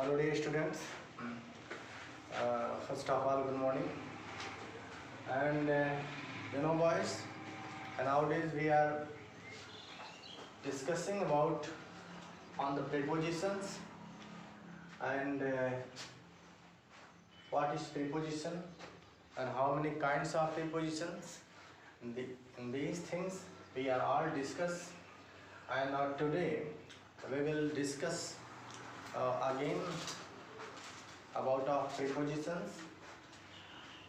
Hello dear students, first of all good morning. And boys, nowadays we are discussing about on the prepositions and what is preposition and how many kinds of prepositions. In these things we are all discuss, and today we will discuss again about our prepositions,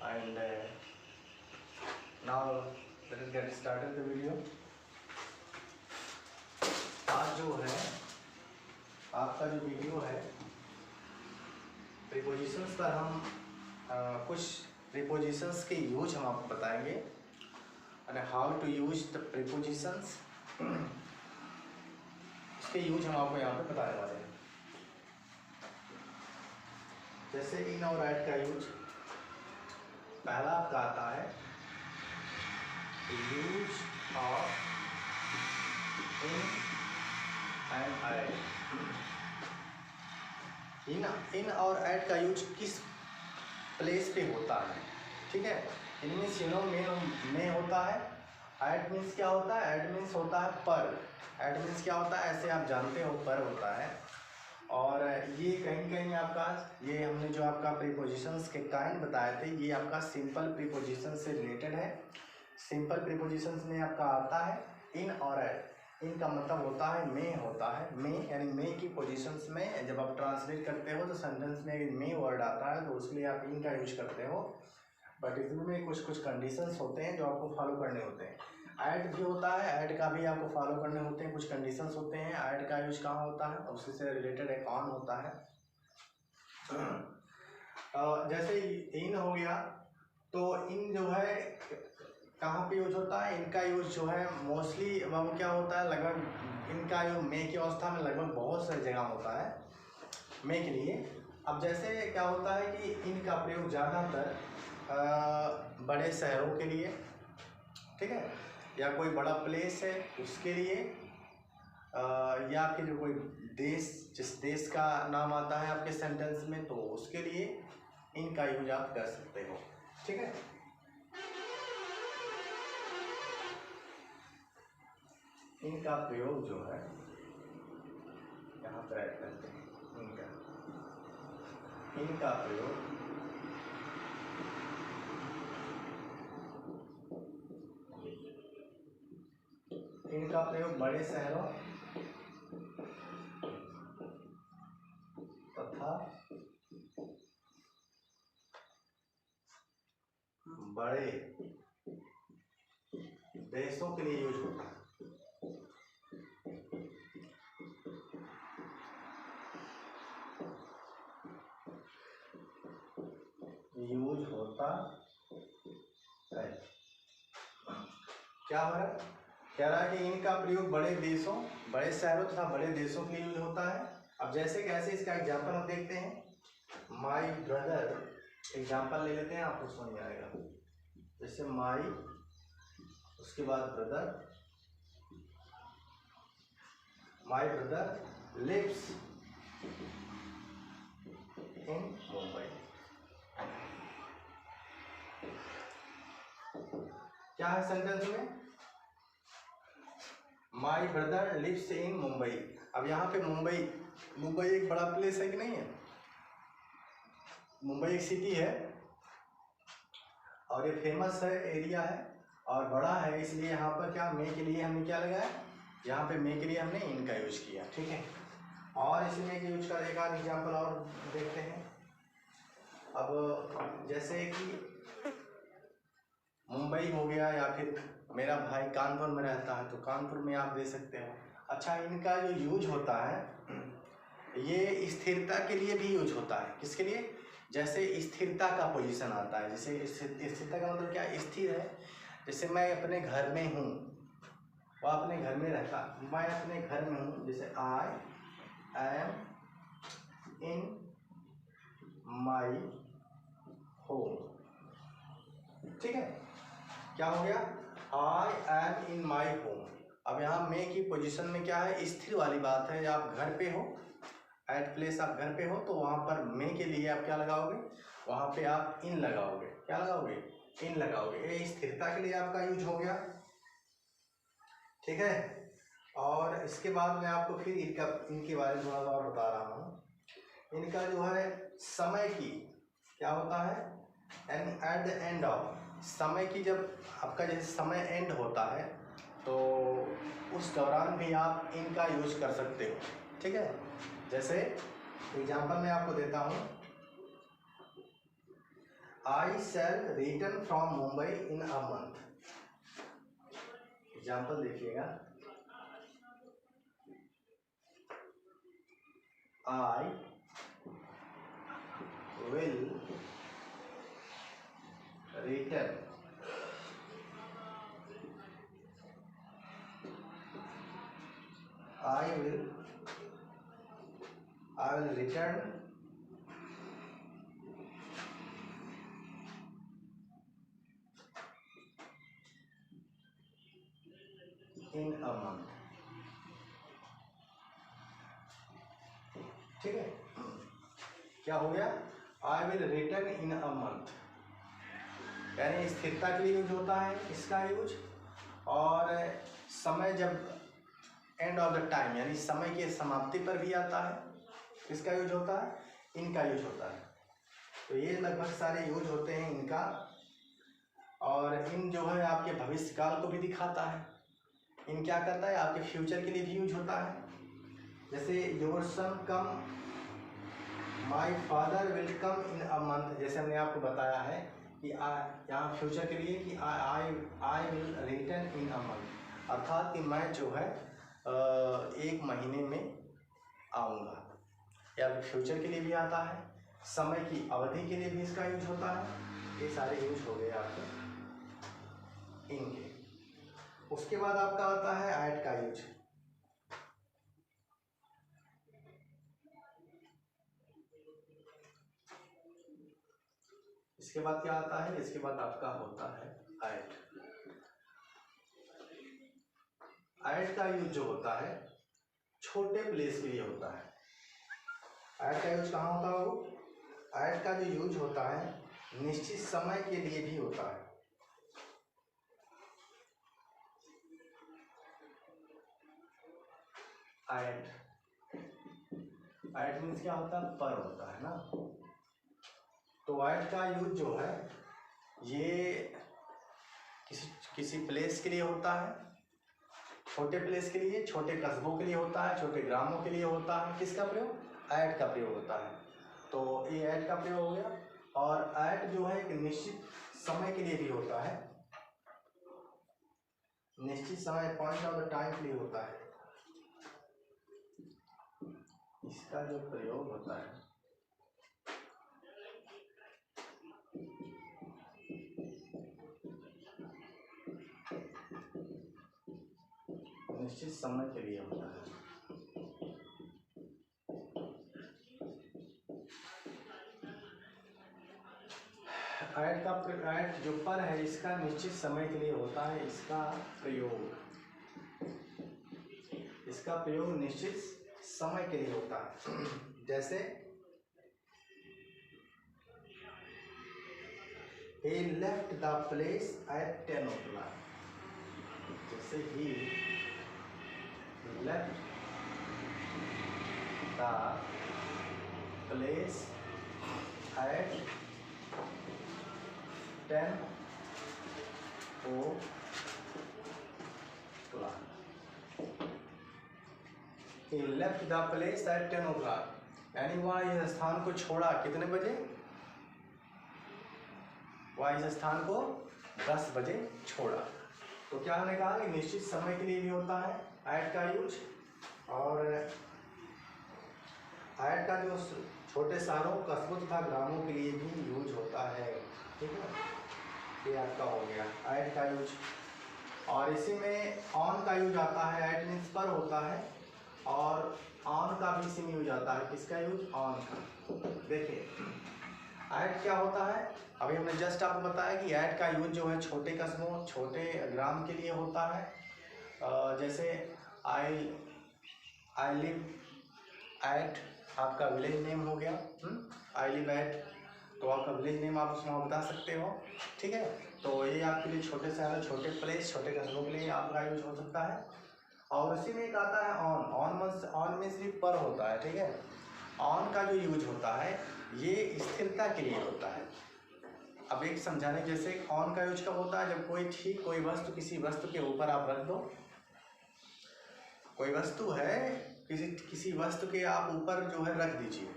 and now let us get started the video. आज जो है आपका जो video है prepositions पर, हम कुछ prepositions के यूज हम आपको बताएंगे and how to use the prepositions. इसके यूज हम आपको यहाँ पे बताने वाले हैं। जैसे इन और एट का यूज, पहला आपका आता है use of in and at. In और एट का यूज किस प्लेस पे होता है, ठीक है। इन मीन्स में होता है। एट मीन्स क्या होता है? एट मीन्स होता है पर। एट मीन्स क्या होता है? ऐसे आप जानते हो, पर होता है। और ये कहीं कहीं आपका, ये हमने जो आपका प्रीपोजिशंस के काइंड बताए थे, ये आपका सिंपल प्रीपोजिशन से रिलेटेड है। सिंपल प्रीपोजिशंस में आपका आता है इन और एट। इन का मतलब होता है में होता है, में यानी में की पोजीशंस में जब आप ट्रांसलेट करते हो तो सेंटेंस में में वर्ड आता है तो उसके लिए आप इन का यूज करते हो। बट इसमें कुछ कुछ कंडीशंस होते हैं जो आपको फॉलो करने होते हैं। ऐड भी होता है, ऐड का भी आपको फॉलो करने होते हैं, कुछ कंडीशंस होते हैं। ऐड का यूज कहाँ होता है? उसी से रिलेटेड एक ऑन होता है। जैसे इन हो गया तो इन जो है कहाँ पे यूज होता है? इनका यूज जो है मोस्टली वो क्या होता है, लगभग इनका यूज मे की अवस्था में लगभग बहुत सारी जगह होता है मे के लिए। अब जैसे क्या होता है कि इनका प्रयोग ज़्यादातर बड़े शहरों के लिए, ठीक है, या कोई बड़ा प्लेस है उसके लिए, या फिर कोई देश, जिस देश का नाम आता है आपके सेंटेंस में, तो उसके लिए इनका यूज आप कर सकते हो, ठीक है। इनका प्रयोग जो है यहाँ पर ऐड करते हैं। इनका प्रयोग बड़े शहरों तथा बड़े देशों के लिए यूज होता है। यूज होता है। क्या हो रहा है? कह रहा है कि इनका प्रयोग बड़े देशों, बड़े शहरों तथा बड़े देशों के लिए यूज होता है। अब जैसे कैसे इसका एग्जांपल हम देखते हैं। माई ब्रदर एग्जांपल ले लेते हैं, आपको समझ में आएगा। जैसे माई, उसके बाद brother, my brother lives in Mumbai. क्या है सेंटेंस में? My brother lives in Mumbai. अब यहाँ पे मुंबई एक बड़ा प्लेस है कि नहीं है? मुंबई एक सिटी है और ये फेमस है, एरिया है और बड़ा है, इसलिए यहाँ पर क्या मे के लिए हमने क्या लगाया? यहाँ पे मे के लिए हमने इनका यूज किया, ठीक है। और इसमें यूज का एक आध एग्जाम्पल और देखते हैं। अब जैसे कि मुंबई हो गया, या फिर मेरा भाई कानपुर में रहता है तो कानपुर में आप दे सकते हो। अच्छा, इनका जो यूज होता है ये स्थिरता के लिए भी यूज होता है। किसके लिए? जैसे स्थिरता का पोजीशन आता है। जैसे स्थिरता का मतलब क्या? स्थिर है। जैसे मैं अपने घर में हूँ, वो अपने घर में रहता, मैं अपने घर में हूँ। जैसे I am in my home, ठीक है। क्या हो गया? I am in my home. अब यहाँ मे की पोजीशन में क्या है? स्थिर वाली बात है। आप घर पे हो एट प्लेस आप घर पे हो तो वहाँ पर मे के लिए आप क्या लगाओगे, वहाँ पे आप इन लगाओगे, क्या लगाओगे, इन लगाओगे। ये स्थिरता के लिए आपका यूज हो गया, ठीक है। और इसके बाद मैं आपको फिर इनके बारे में थोड़ा सा और बता रहा हूँ। इनका जो है समय की क्या होता है, and at the end of, समय की जब आपका जैसे समय एंड होता है तो उस दौरान भी आप इनका यूज कर सकते हो, ठीक है। जैसे एग्जांपल मैं आपको देता हूँ, I shall return from Mumbai in a month. Example देखिएगा, I will return I will return in a month, ठीक है। क्या हो गया, I will return in a month, यानी स्थिरता के लिए यूज होता है इसका यूज, और समय जब एंड ऑफ द टाइम यानी समय की समाप्ति पर भी आता है, इसका यूज होता है, इनका यूज होता है। तो ये लगभग सारे यूज होते हैं इनका। और इन जो है आपके भविष्य काल को भी दिखाता है। इन क्या करता है, आपके फ्यूचर के लिए भी यूज होता है। जैसे your son come, my father will come in a month, जैसे हमने आपको बताया है कि यहाँ फ्यूचर के लिए कि आई will return in a month, अर्थात कि मैं जो है एक महीने में आऊँगा। या फ्यूचर के लिए भी आता है, समय की अवधि के लिए भी इसका यूज होता है। ये सारे यूज हो गए आपके इनके। उसके बाद आपका आता है एट का यूज। इसके बाद क्या आता है, इसके बाद आपका होता है एट। एट का यूज जो होता है छोटे प्लेस के लिए होता है। एट का यूज कहाँ होता है, वो एट का जो यूज होता है निश्चित समय के लिए भी होता है। एट मीन्स क्या होता है, पर होता है ना। तो एट का यूज जो है ये किसी प्लेस के लिए होता है, छोटे प्लेस के लिए, छोटे कस्बों के लिए होता है, छोटे ग्रामों के लिए होता है। किसका प्रयोग, एट का प्रयोग होता है। तो ये एट का प्रयोग हो गया। और एट जो है एक निश्चित समय के लिए भी होता है, निश्चित समय, पॉइंट ऑफ द टाइम के लिए होता है। इसका जो प्रयोग होता है निश्चित समय के लिए होता है। एट जो पर है इसका निश्चित समय के लिए होता है। इसका प्रयोग निश्चित समय के लिए होता है। जैसे he left the place at 10 o'clock, जैसे he left the place at 10 o'clock, he left the place at 10 o'clock, यानी वह इस स्थान को छोड़ा कितने बजे, वह इस स्थान को 10 बजे छोड़ा। तो क्या हमने कहा कि निश्चित समय के लिए भी होता है एट का यूज, और एट का जो छोटे शहरों, कस्बों तथा ग्रामों के लिए भी यूज होता है, ठीक है। ये आपका हो गया एट का यूज। और इसी में ऑन का यूज आता है। एट मीन्स पर होता है, और ऑन का भी इसी में यूज आता है। किसका यूज, ऑन का। देखिए एट क्या होता है, अभी हमने जस्ट आपको बताया कि एट का यूज जो है छोटे कस्बों, छोटे ग्राम के लिए होता है। जैसे आई लिव एट आपका विलेज नेम हो गया, आई लिव एट, तो आपका विलेज नेम आप उसमें बता सकते हो, ठीक है। तो ये आपके लिए छोटे शहर, छोटे प्लेस, छोटे कस्बों के लिए आपका यूज हो सकता है। और उसी में एक आता है ऑन में सिर्फ पर होता है, ठीक है। ऑन का जो यूज होता है ये स्थिरता के लिए होता है। अब एक समझाने जैसे ऑन का यूज कब होता है, जब कोई वस्तु किसी वस्तु के ऊपर आप रख दो, कोई वस्तु है किसी वस्तु के आप ऊपर जो है रख दीजिए,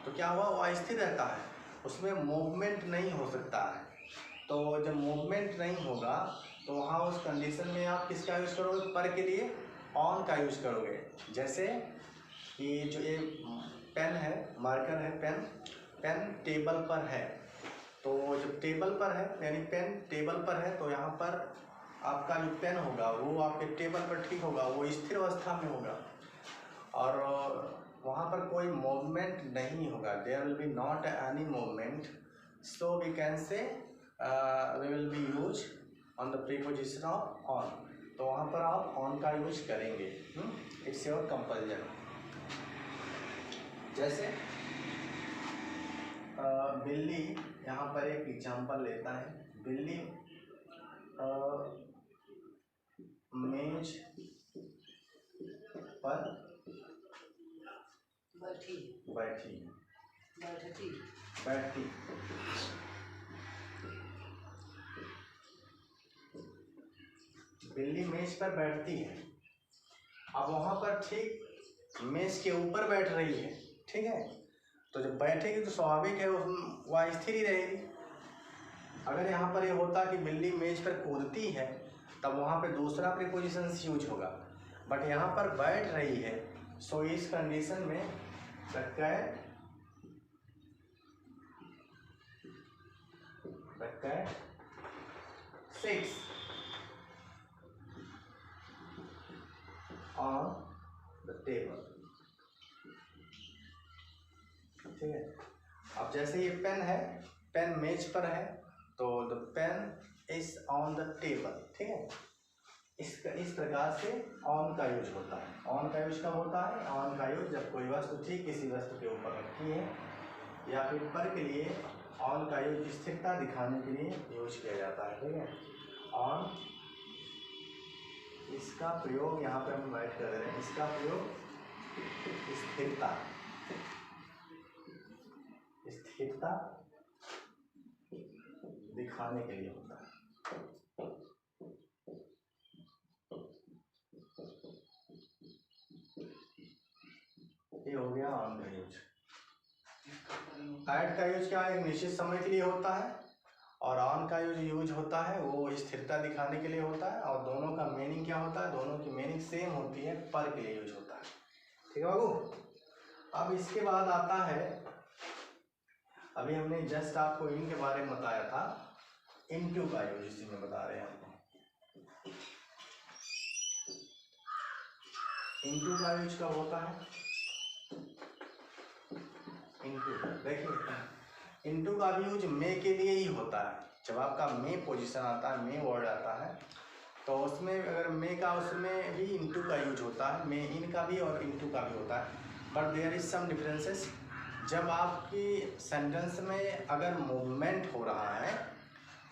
तो क्या हुआ, वो अस्थिर रहता है, उसमें मूवमेंट नहीं हो सकता है। तो जब मूवमेंट नहीं होगा तो वहाँ उस कंडीशन में आप किसका यूज़ करोगे, पर के लिए ऑन का यूज़ करोगे। जैसे कि जो ये पेन है, मार्कर है, पेन टेबल पर है, तो जब टेबल पर है यानी पेन टेबल पर है, तो यहाँ पर आपका जो पेन होगा वो आपके टेबल पर ठीक होगा, वो स्थिर अवस्था में होगा और वहाँ पर कोई मूवमेंट नहीं होगा, there will be not any movement, so we can say we will be use on the preposition of on. तो वहाँ पर आप ऑन का यूज करेंगे, इट्स योर कंपल्जन। जैसे बिल्ली, यहाँ पर एक एग्जांपल लेता है, बिल्ली मेज पर बैठती। बिल्ली मेज पर बैठती है। अब वहाँ पर ठीक मेज के ऊपर बैठ रही है, ठीक है, तो जब बैठेगी तो स्वाभाविक है वह स्थिर ही रहेगी। अगर यहाँ पर ये होता कि बिल्ली मेज पर कूदती है तब वहाँ पे दूसरा प्रीपोजिशन यूज होगा, बट यहाँ पर बैठ रही है, सो इस कंडीशन में the cat sits on the table, ठीक है। अब जैसे ये पेन है, पेन मेज पर है, तो the pen is on the table, ठीक है। इस प्रकार से ऑन का यूज होता है। ऑन का यूज कब होता है, ऑन का यूज जब कोई वस्तु ठीक किसी वस्तु के ऊपर रखी है, या फिर पर के लिए ऑन का यूज स्थिरता दिखाने के लिए यूज किया जाता है, ठीक है। ऑन, इसका प्रयोग यहाँ पर हम राइट कर रहे हैं, इसका प्रयोग स्थिरता दिखाने के लिए होता है। ये हो गया ऑन का यूज। ऐड का यूज क्या है, एक निश्चित समय के लिए होता है, और ऑन का यूज होता है वो स्थिरता दिखाने के लिए होता है, और दोनों का मीनिंग क्या होता है, दोनों की मीनिंग सेम होती है, पर के लिए यूज होता है, ठीक है बाबू। अब इसके बाद आता है, अभी हमने जस्ट आपको इन के बारे में बताया था, इनटू का यूज इसी में बता रहे हैं आपको। इनटू का यूज कब होता है, इनटू, देखिए इनटू का भी यूज मे के लिए ही होता है। जब आपका मे पोजीशन आता है, मे वर्ड आता है, तो उसमें अगर मे का, उसमें भी इनटू का यूज होता है, मे इन का भी और इनटू का भी होता है, but there is some differences. जब आपकी सेंटेंस में अगर मूवमेंट हो रहा है,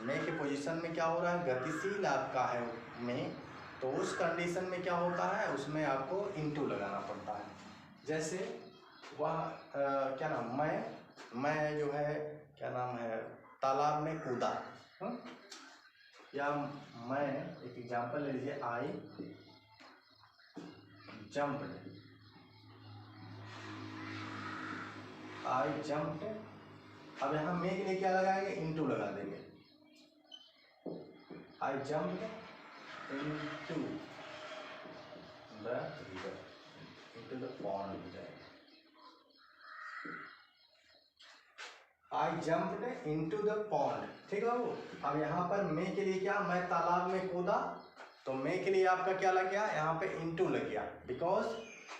मे के पोजीशन में क्या हो रहा है, गतिशील आपका है मे, तो उस कंडीशन में क्या होता है, उसमें आपको इनटू लगाना पड़ता है। जैसे वह क्या नाम, मैं जो है क्या नाम है, तालाब में कूदा, या मैं, एक एग्जांपल ले लीजिए, आई जंप्ड। अब यहाँ मे के लिए क्या लगाएंगे, इनटू लगा देंगे, I jumped into the river, into the pond हो जाएगा, I jumped into the pond, ठीक है वो। अब यहाँ पर मे के लिए क्या, मैं तालाब में कूदा, तो मे के लिए आपका क्या लग गया, यहाँ पे इनटू लग गया, बिकॉज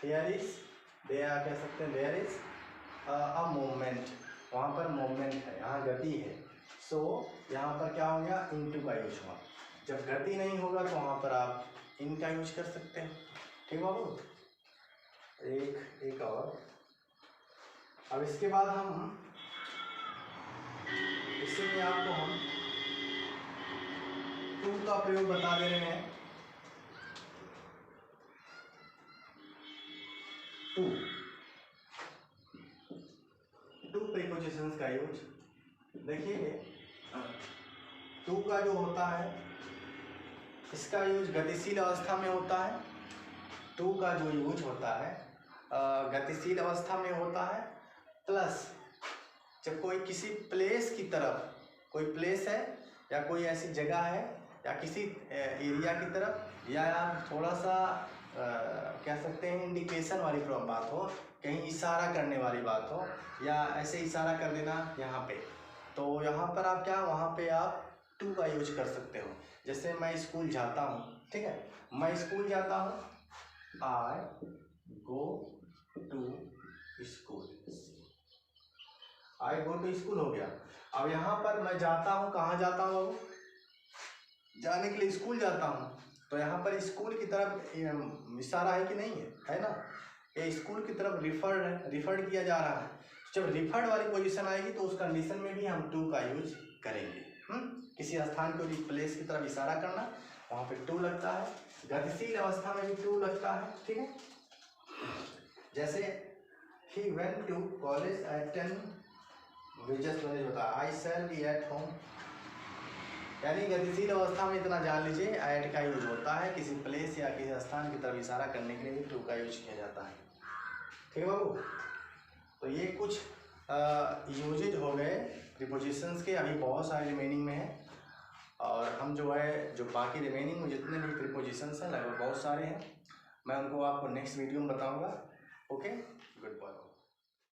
देयर कह सकते हैं देयर इज अ मूवमेंट, वहाँ पर मूवमेंट है, यहाँ गति है, सो यहाँ पर क्या हो गया, इनटू का यूज हुआ। जब गति नहीं होगा तो वहाँ पर आप इन का यूज कर सकते हैं, ठीक बाबू। एक और अब इसके बाद हम इसी में आपको हम टू का प्रयोग बता दे रहे हैं। टू प्रीपोजिशंस का यूज देखिए। टू का जो होता है इसका यूज गतिशील अवस्था में होता है। टू का जो यूज होता है गतिशील अवस्था में होता है, प्लस जब कोई किसी प्लेस की तरफ, कोई प्लेस है या कोई ऐसी जगह है या किसी एरिया की तरफ, या आप थोड़ा सा कह सकते हैं इंडिकेशन वाली बात हो, कहीं इशारा करने वाली बात हो, या ऐसे इशारा कर देना यहाँ पे, तो यहाँ पर आप क्या, वहाँ पे आप टू का यूज कर सकते हो। जैसे मैं स्कूल जाता हूँ, ठीक है, मैं स्कूल जाता हूँ, I go to school, I go to school हो गया। अब यहाँ पर मैं जाता हूँ, कहाँ जाता हूँ बाबू, जाने के लिए स्कूल जाता हूँ, तो यहाँ पर स्कूल की तरफ इशारा है कि नहीं है, है ना, ये स्कूल की तरफ रिफर्ड किया जा रहा है। जब रिफर्ड वाली पोजीशन आएगी तो उस कंडीशन में भी हम टू का यूज करेंगे। किसी स्थान को प्लेस की तरफ इशारा करना, वहाँ पे टू लगता है। गतिशील अवस्था में भी टू लगता है, ठीक है। जैसे he went to college at 10 होता है, I shall be at home, यानी गतिशील अवस्था में इतना जान लीजिए, एट का यूज होता है किसी प्लेस या किसी स्थान की तरफ इशारा करने के लिए टू का यूज किया जाता है, ठीक है बाबू। तो ये कुछ यूजेज हो गए प्रीपोजिशंस के, अभी बहुत सारे रिमेनिंग में है, और हम जो है जो बाकी रिमेनिंग में जितने भी प्रीपोजिशंस हैं लगभग बहुत सारे हैं, मैं उनको आपको नेक्स्ट वीडियो में बताऊंगा। Okay, good bye.